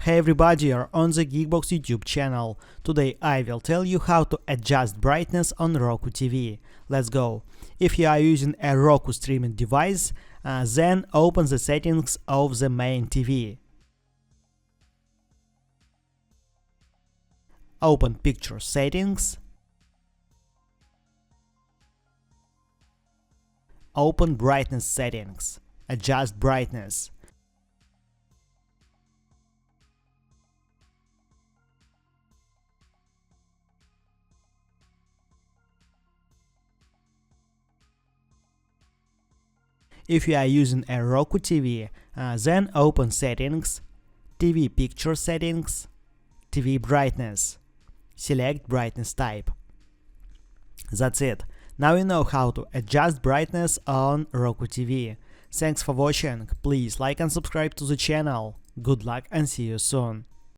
Hey everybody, you're on the GeekBox YouTube channel. Today I will tell you how to adjust brightness on Roku TV. Let's go. If you are using a Roku streaming device, then open the settings of the main TV. Open Picture Settings. Open Brightness Settings. Adjust brightness. If you are using a Roku TV, then open Settings, TV Picture Settings, TV Brightness. Select Brightness type. That's it. Now you know how to adjust brightness on Roku TV. Thanks for watching. Please like and subscribe to the channel. Good luck and see you soon.